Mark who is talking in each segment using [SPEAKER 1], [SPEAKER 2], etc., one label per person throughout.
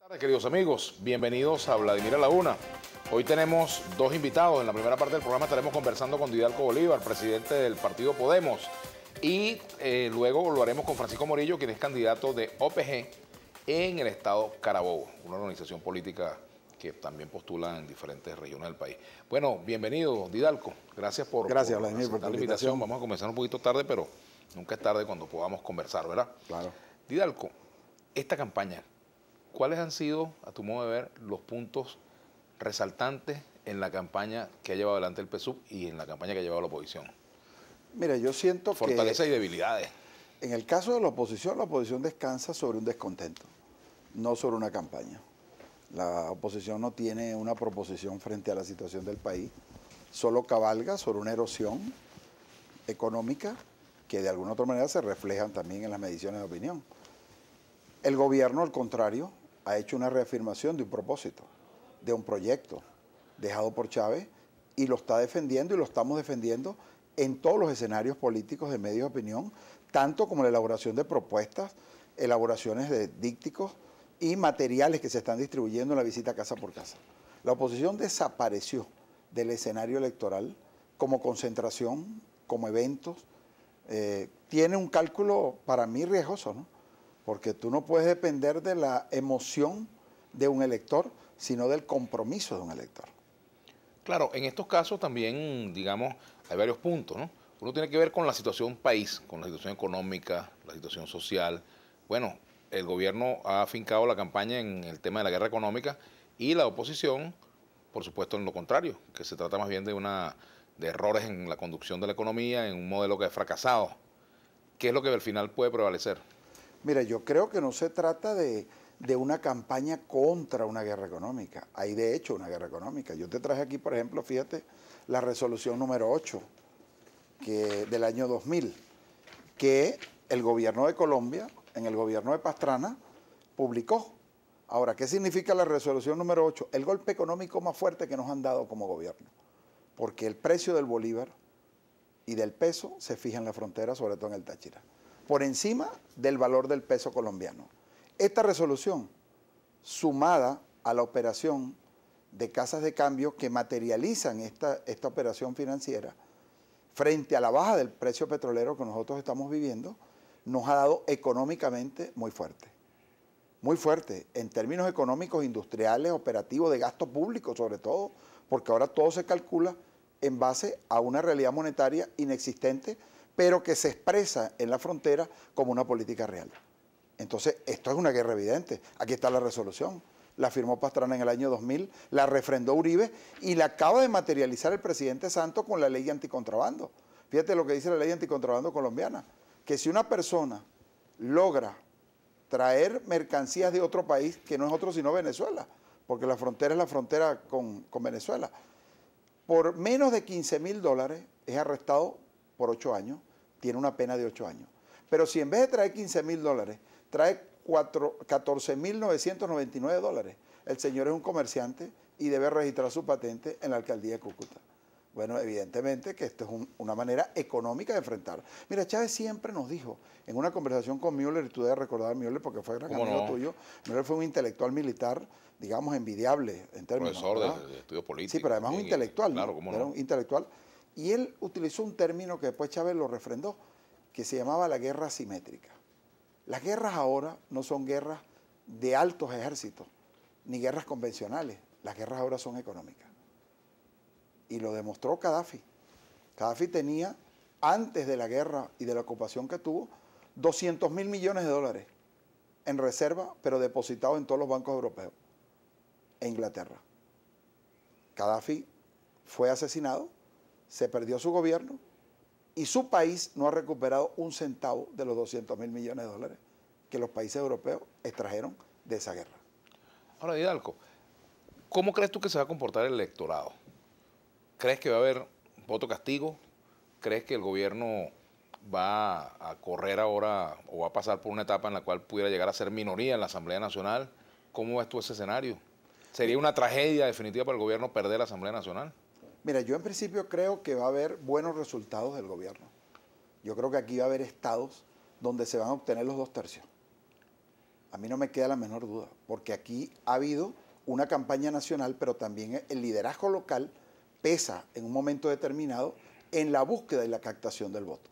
[SPEAKER 1] Buenas tardes, queridos amigos, bienvenidos a Vladimir a la Una. Hoy tenemos dos invitados. En la primera parte del programa estaremos conversando con Didalco Bolívar, presidente del partido Podemos, y luego lo haremos con Francisco Morillo, quien es candidato de OPG en el estado Carabobo, una organización política que también postula en diferentes regiones del país. Bueno, bienvenido, Didalco. Gracias
[SPEAKER 2] Vladimir, por
[SPEAKER 1] aceptar la invitación. Vamos a comenzar un poquito tarde, pero nunca es tarde cuando podamos conversar, ¿verdad?
[SPEAKER 2] Claro.
[SPEAKER 1] Didalco, esta campaña, ¿cuáles han sido, a tu modo de ver, los puntos resaltantes en la campaña que ha llevado adelante el PSUV y en la campaña que ha llevado la oposición?
[SPEAKER 2] Mira, yo siento
[SPEAKER 1] Fortalezas y debilidades.
[SPEAKER 2] En el caso de la oposición descansa sobre un descontento, no sobre una campaña. La oposición no tiene una proposición frente a la situación del país, solo cabalga sobre una erosión económica que de alguna otra manera se reflejan también en las mediciones de opinión. El gobierno, al contrario, ha hecho una reafirmación de un propósito, de un proyecto dejado por Chávez, y lo está defendiendo y lo estamos defendiendo en todos los escenarios políticos de medios de opinión, tanto como la elaboración de propuestas, elaboraciones de dípticos y materiales que se están distribuyendo en la visita casa por casa. La oposición desapareció del escenario electoral como concentración, como eventos. Tiene un cálculo para mí riesgoso, ¿no? Porque tú no puedes depender de la emoción de un elector, sino del compromiso de un elector.
[SPEAKER 1] Claro, en estos casos también, digamos, hay varios puntos, ¿no? Uno tiene que ver con la situación país, con la situación económica, la situación social. Bueno, el gobierno ha afincado la campaña en el tema de la guerra económica y la oposición, por supuesto, en lo contrario, que se trata más bien de errores en la conducción de la economía, en un modelo que ha fracasado. ¿Qué es lo que al final puede prevalecer?
[SPEAKER 2] Mira, yo creo que no se trata de una campaña contra una guerra económica. Hay de hecho una guerra económica. Yo te traje aquí, por ejemplo, fíjate, la resolución número 8 del año 2000, que el gobierno de Colombia, en el gobierno de Pastrana, publicó. Ahora, ¿qué significa la resolución número 8? El golpe económico más fuerte que nos han dado como gobierno. Porque el precio del bolívar y del peso se fija en la frontera, sobre todo en el Táchira, por encima del valor del peso colombiano. Esta resolución, sumada a la operación de casas de cambio que materializan esta operación financiera, frente a la baja del precio petrolero que nosotros estamos viviendo, nos ha dado económicamente muy fuerte, en términos económicos, industriales, operativos, de gasto público sobre todo, porque ahora todo se calcula en base a una realidad monetaria inexistente, pero que se expresa en la frontera como una política real. Entonces, esto es una guerra evidente. Aquí está la resolución. La firmó Pastrana en el año 2000, la refrendó Uribe y la acaba de materializar el presidente Santos con la ley anticontrabando. Fíjate lo que dice la ley anticontrabando colombiana, que si una persona logra traer mercancías de otro país, que no es otro sino Venezuela, porque la frontera es la frontera con Venezuela, por menos de $15.000 es arrestado por 8 años, tiene una pena de 8 años. Pero si en vez de traer $15.000, trae $14.999, el señor es un comerciante y debe registrar su patente en la alcaldía de Cúcuta. Bueno, evidentemente que esto es una manera económica de enfrentar. Mira, Chávez siempre nos dijo, en una conversación con Müller, y tú debes recordar a Müller porque fue gran amigo tuyo, Müller fue un intelectual militar, digamos, envidiable en términos.
[SPEAKER 1] Profesor de estudios políticos.
[SPEAKER 2] Sí, pero además un intelectual,
[SPEAKER 1] claro,
[SPEAKER 2] ¿no?
[SPEAKER 1] cómo no.
[SPEAKER 2] Era un intelectual. Y él utilizó un término que después Chávez lo refrendó, que se llamaba la guerra asimétrica. Las guerras ahora no son guerras de altos ejércitos, ni guerras convencionales. Las guerras ahora son económicas. Y lo demostró Gaddafi. Gaddafi tenía, antes de la guerra y de la ocupación que tuvo, $200.000 millones en reserva, pero depositados en todos los bancos europeos e Inglaterra. Gaddafi fue asesinado, se perdió su gobierno y su país no ha recuperado un centavo de los $200.000 millones que los países europeos extrajeron de esa guerra.
[SPEAKER 1] Ahora, Didalco, ¿cómo crees tú que se va a comportar el electorado? ¿Crees que va a haber voto castigo? ¿Crees que el gobierno va a correr ahora o va a pasar por una etapa en la cual pudiera llegar a ser minoría en la Asamblea Nacional? ¿Cómo ves tú ese escenario? ¿Sería una tragedia definitiva para el gobierno perder la Asamblea Nacional?
[SPEAKER 2] Mira, yo en principio creo que va a haber buenos resultados del gobierno. Yo creo que aquí va a haber estados donde se van a obtener los 2 tercios. A mí no me queda la menor duda, porque aquí ha habido una campaña nacional, pero también el liderazgo local pesa en un momento determinado en la búsqueda y la captación del voto.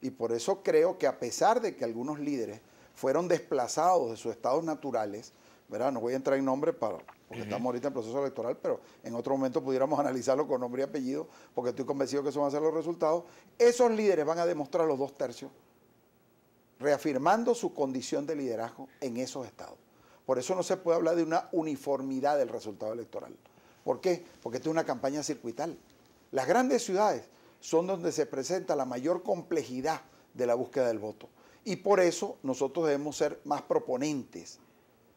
[SPEAKER 2] Y por eso creo que a pesar de que algunos líderes fueron desplazados de sus estados naturales, ¿verdad? No voy a entrar en nombre porque estamos ahorita en proceso electoral, pero en otro momento pudiéramos analizarlo con nombre y apellido, porque estoy convencido que esos van a ser los resultados. Esos líderes van a demostrar los 2/3, reafirmando su condición de liderazgo en esos estados. Por eso no se puede hablar de una uniformidad del resultado electoral. ¿Por qué? Porque esta es una campaña circuital. Las grandes ciudades son donde se presenta la mayor complejidad de la búsqueda del voto. Y por eso nosotros debemos ser más proponentes,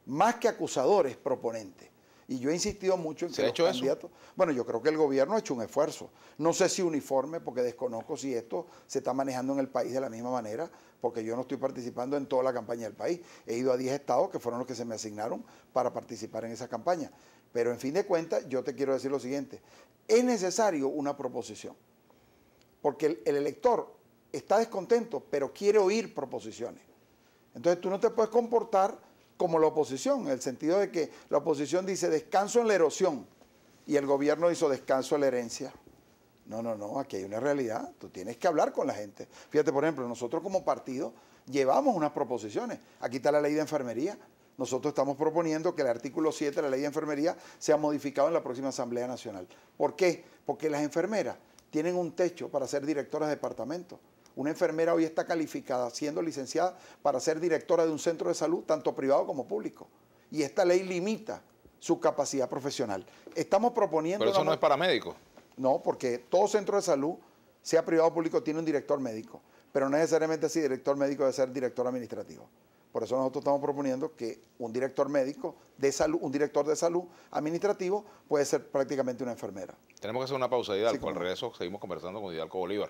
[SPEAKER 2] más que acusadores, proponentes. Y yo he insistido mucho en que los candidatos... Bueno, yo creo que el gobierno ha hecho un esfuerzo. No sé si uniforme, porque desconozco si esto se está manejando en el país de la misma manera, porque yo no estoy participando en toda la campaña del país. He ido a 10 estados que fueron los que se me asignaron para participar en esa campaña. Pero en fin de cuentas, yo te quiero decir lo siguiente. Es necesario una proposición, porque el elector está descontento, pero quiere oír proposiciones. Entonces tú no te puedes comportar como la oposición, en el sentido de que la oposición dice descanso en la erosión y el gobierno hizo descanso en la herencia. No, aquí hay una realidad, tú tienes que hablar con la gente. Fíjate, por ejemplo, nosotros como partido llevamos unas proposiciones. Aquí está la ley de enfermería. Nosotros estamos proponiendo que el artículo 7 de la ley de enfermería sea modificado en la próxima Asamblea Nacional. ¿Por qué? Porque las enfermeras tienen un techo para ser directoras de departamento. Una enfermera hoy está calificada, siendo licenciada, para ser directora de un centro de salud, tanto privado como público. Y esta ley limita su capacidad profesional. Estamos proponiendo...
[SPEAKER 1] Pero eso no es para médicos.
[SPEAKER 2] No, porque todo centro de salud, sea privado o público, tiene un director médico. Pero no necesariamente ese director médico debe ser director administrativo. Por eso nosotros estamos proponiendo que un director médico de salud, un director de salud administrativo puede ser prácticamente una enfermera.
[SPEAKER 1] Tenemos que hacer una pausa, Hidalgo. Al regreso seguimos conversando con Hidalgo Bolívar.